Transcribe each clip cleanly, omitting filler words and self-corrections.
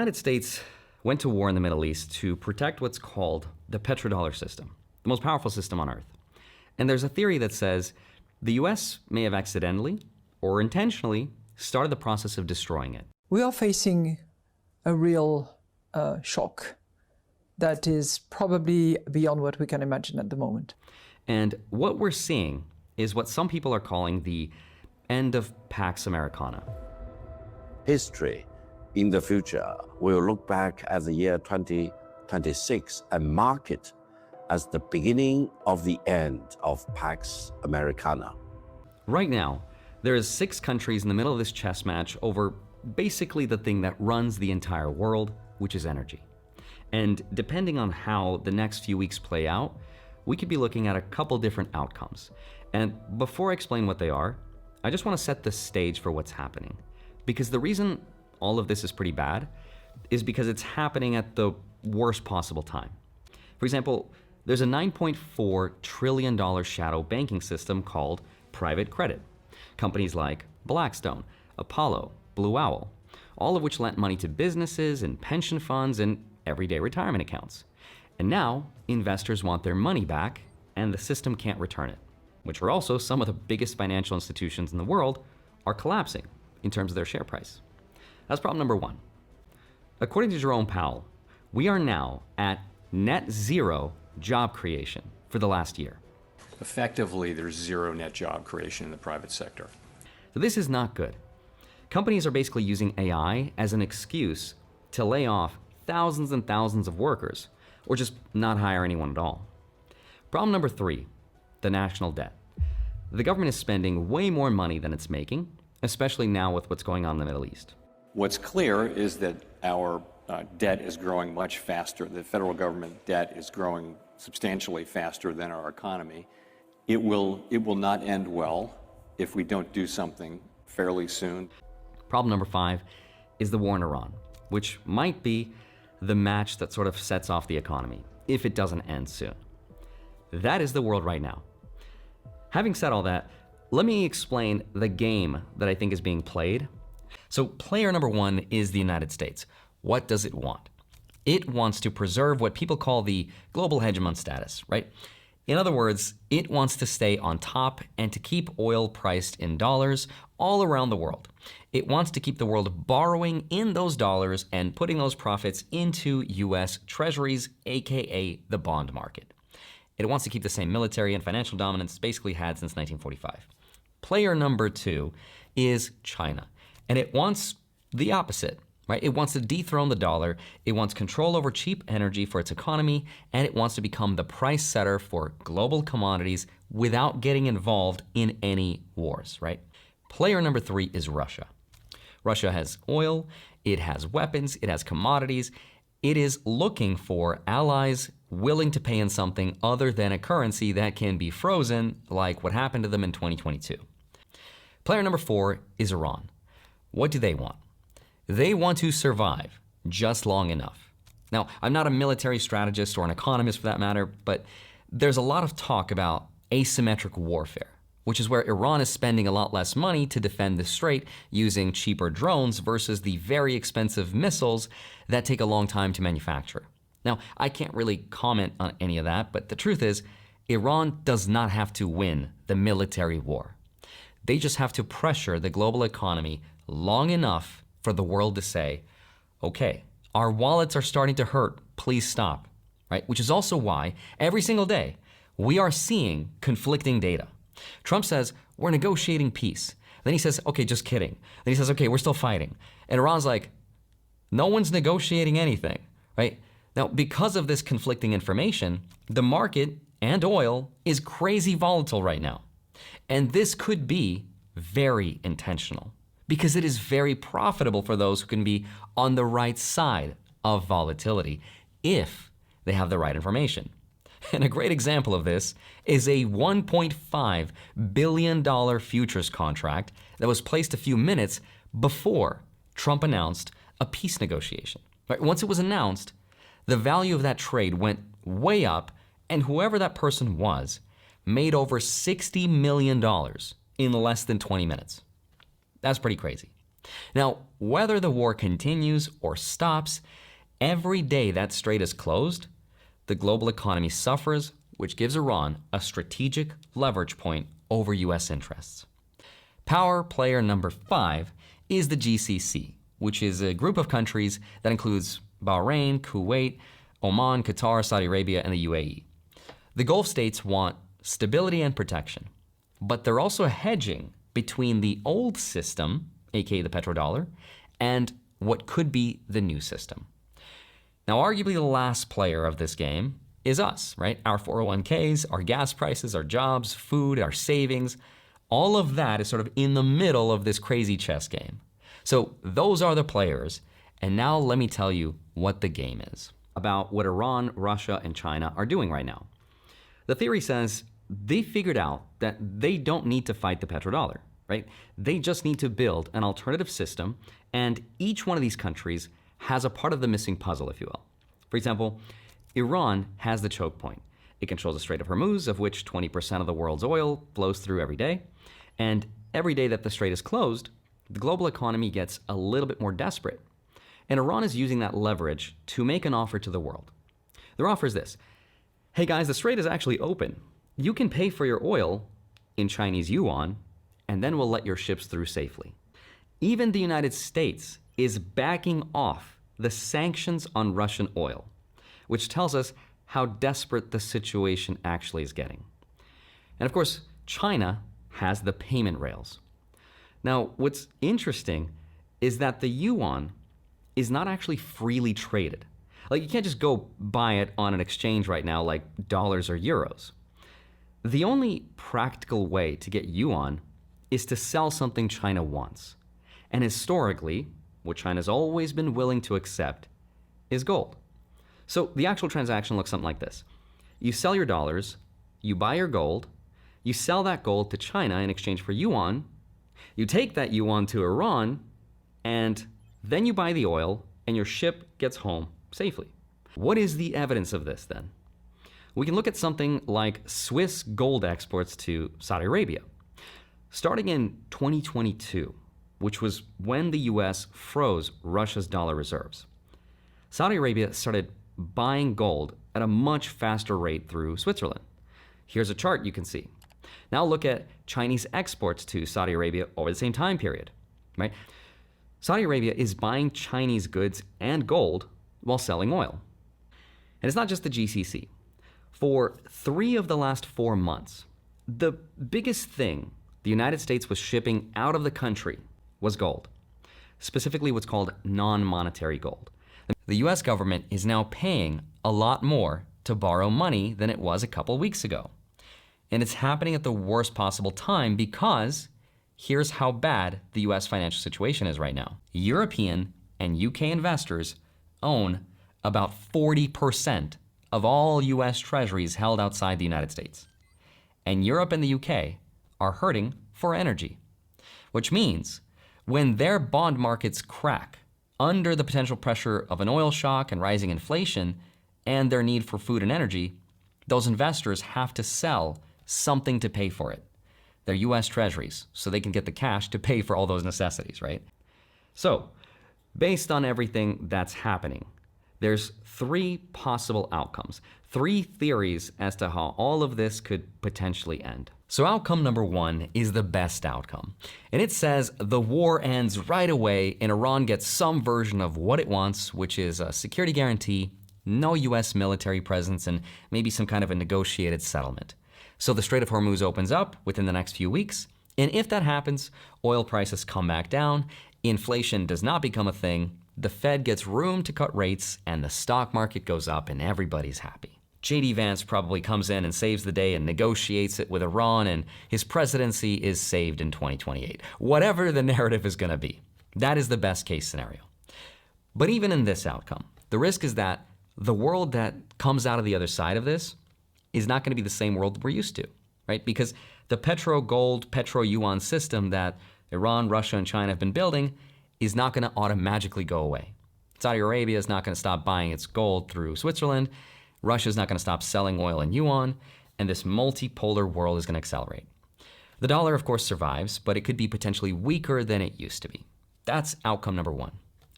United States went to war in the Middle East to protect what's called the petrodollar system, the most powerful system on earth. And there's a theory that says the US may have accidentally or intentionally started the process of destroying it. We are facing a real shock that is probably beyond what we can imagine at the moment. And what we're seeing is what some people are calling the end of Pax Americana. History in the future will look back at the year 2026 and mark it as the beginning of the end of Pax Americana. Right now, there is 6 countries in the middle of this chess match over basically the thing that runs the entire world, which is energy. And depending on how the next few weeks play out, we could be looking at a couple different outcomes. And before I explain what they are, I just want to set the stage for what's happening. Because the reason all of this is pretty bad is because it's happening at the worst possible time. For example, there's a $9.4 trillion shadow banking system called private credit. Companies like Blackstone, Apollo, Blue Owl, all of which lent money to businesses and pension funds and everyday retirement accounts. And now investors want their money back and the system can't return it, which are also some of the biggest financial institutions in the world are collapsing in terms of their share price. That's problem number 1. According to Jerome Powell, we are now at net zero job creation for the last year. Effectively, there's zero net job creation in the private sector. So this is not good. Companies are basically using AI as an excuse to lay off thousands and thousands of workers, or just not hire anyone at all. Problem number 3, the national debt. The government is spending way more money than it's making, especially now with what's going on in the Middle East. What's clear is that our debt is growing much faster. The federal government debt is growing substantially faster than our economy. It will not end well if we don't do something fairly soon. Problem number 5 is the war in Iran, which might be the match that sort of sets off the economy, if it doesn't end soon. That is the world right now. Having said all that, let me explain the game that I think is being played. So player number 1 is the United States. What does it want? It wants to preserve what people call the global hegemon status, right? In other words, it wants to stay on top and to keep oil priced in dollars all around the world. It wants to keep the world borrowing in those dollars and putting those profits into US treasuries, aka the bond market. It wants to keep the same military and financial dominance it's basically had since 1945. Player number 2 is China, and it wants the opposite. Right? It wants to dethrone the dollar, it wants control over cheap energy for its economy, and it wants to become the price setter for global commodities without getting involved in any wars, right? Player number 3 is Russia. Russia has oil, it has weapons, it has commodities. It is looking for allies willing to pay in something other than a currency that can be frozen, like what happened to them in 2022. Player number 4 is Iran. What do they want? They want to survive just long enough. Now, I'm not a military strategist or an economist for that matter, but there's a lot of talk about asymmetric warfare, which is where Iran is spending a lot less money to defend the strait using cheaper drones versus the very expensive missiles that take a long time to manufacture. Now, I can't really comment on any of that, but the truth is, Iran does not have to win the military war. They just have to pressure the global economy long enough for the world to say, okay, our wallets are starting to hurt, please stop, right? Which is also why every single day we are seeing conflicting data. Trump says, we're negotiating peace. Then he says, okay, just kidding. Then he says, okay, we're still fighting. And Iran's like, no one's negotiating anything, right? Now, because of this conflicting information, the market and oil is crazy volatile right now. And this could be very intentional, because it is very profitable for those who can be on the right side of volatility if they have the right information. And a great example of this is a $1.5 billion futures contract that was placed a few minutes before Trump announced a peace negotiation. Right? Once it was announced, the value of that trade went way up, and whoever that person was made over $60 million in less than 20 minutes. That's pretty crazy. Now, whether the war continues or stops, every day that strait is closed, the global economy suffers, which gives Iran a strategic leverage point over US interests. Power player number 5 is the GCC, which is a group of countries that includes Bahrain, Kuwait, Oman, Qatar, Saudi Arabia, and the UAE. The Gulf states want stability and protection, but they're also hedging between the old system, aka the petrodollar, and what could be the new system. Now, arguably the last player of this game is us, right? Our 401ks, our gas prices, our jobs, food, our savings, all of that is sort of in the middle of this crazy chess game. So those are the players, and now let me tell you what the game is. About what Iran, Russia, and China are doing right now. The theory says they figured out that they don't need to fight the petrodollar, right? They just need to build an alternative system, and each one of these countries has a part of the missing puzzle, if you will. For example, Iran has the choke point. It controls the Strait of Hormuz, of which 20% of the world's oil flows through every day. And every day that the strait is closed, the global economy gets a little bit more desperate. And Iran is using that leverage to make an offer to the world. Their offer is this: hey guys, the strait is actually open. You can pay for your oil in Chinese yuan, and then we'll let your ships through safely. Even the United States is backing off the sanctions on Russian oil, which tells us how desperate the situation actually is getting. And of course, China has the payment rails. Now, what's interesting is that the yuan is not actually freely traded. Like, you can't just go buy it on an exchange right now like dollars or euros. The only practical way to get yuan is to sell something China wants. And historically, what China's always been willing to accept is gold. So the actual transaction looks something like this. You sell your dollars, you buy your gold, you sell that gold to China in exchange for yuan, you take that yuan to Iran, and then you buy the oil and your ship gets home safely. What is the evidence of this then? We can look at something like Swiss gold exports to Saudi Arabia. Starting in 2022, which was when the US froze Russia's dollar reserves, Saudi Arabia started buying gold at a much faster rate through Switzerland. Here's a chart you can see. Now look at Chinese exports to Saudi Arabia over the same time period, right? Saudi Arabia is buying Chinese goods and gold while selling oil. And it's not just the GCC. For 3 of the last 4 months, the biggest thing the United States was shipping out of the country was gold, specifically what's called non-monetary gold. The US government is now paying a lot more to borrow money than it was a couple weeks ago. And it's happening at the worst possible time because here's how bad the US financial situation is right now. European and UK investors own about 40% of all US treasuries held outside the United States. And Europe and the UK are hurting for energy, which means when their bond markets crack under the potential pressure of an oil shock and rising inflation and their need for food and energy, those investors have to sell something to pay for it, their US treasuries, so they can get the cash to pay for all those necessities, right? So, based on everything that's happening, there's 3 possible outcomes, 3 theories as to how all of this could potentially end. So outcome number 1 is the best outcome. And it says the war ends right away and Iran gets some version of what it wants, which is a security guarantee, no US military presence, and maybe some kind of a negotiated settlement. So the Strait of Hormuz opens up within the next few weeks. And if that happens, oil prices come back down, inflation does not become a thing, the Fed gets room to cut rates, and the stock market goes up and everybody's happy. J.D. Vance probably comes in and saves the day and negotiates it with Iran, and his presidency is saved in 2028. Whatever the narrative is going to be, that is the best case scenario. But even in this outcome, the risk is that the world that comes out of the other side of this is not going to be the same world we're used to, right? Because the petro-gold, petro-yuan system that Iran, Russia, and China have been building is not going to automatically go away. Saudi Arabia is not going to stop buying its gold through Switzerland. Russia is not going to stop selling oil in yuan, and this multipolar world is going to accelerate. The dollar, of course, survives, but it could be potentially weaker than it used to be. That's outcome number one.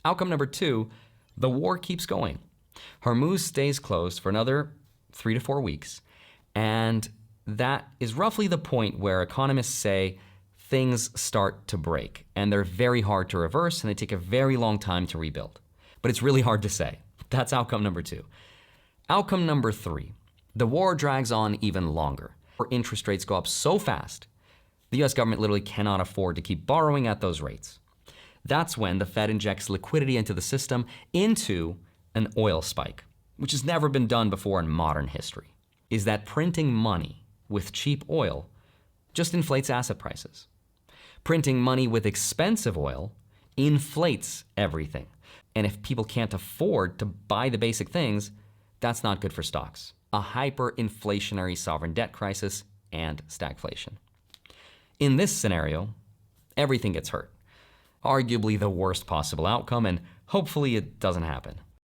Outcome number two, the war keeps going. Hormuz stays closed for another 3 to 4 weeks, and that is roughly the point where economists say things start to break, and they're very hard to reverse, and they take a very long time to rebuild. But it's really hard to say. That's outcome number two. Outcome number three, the war drags on even longer, where interest rates go up so fast, the US government literally cannot afford to keep borrowing at those rates. That's when the Fed injects liquidity into the system into an oil spike, which has never been done before in modern history. Is that printing money with cheap oil just inflates asset prices. Printing money with expensive oil inflates everything. And if people can't afford to buy the basic things, that's not good for stocks. A hyperinflationary sovereign debt crisis and stagflation. In this scenario, everything gets hurt. Arguably the worst possible outcome, and hopefully it doesn't happen.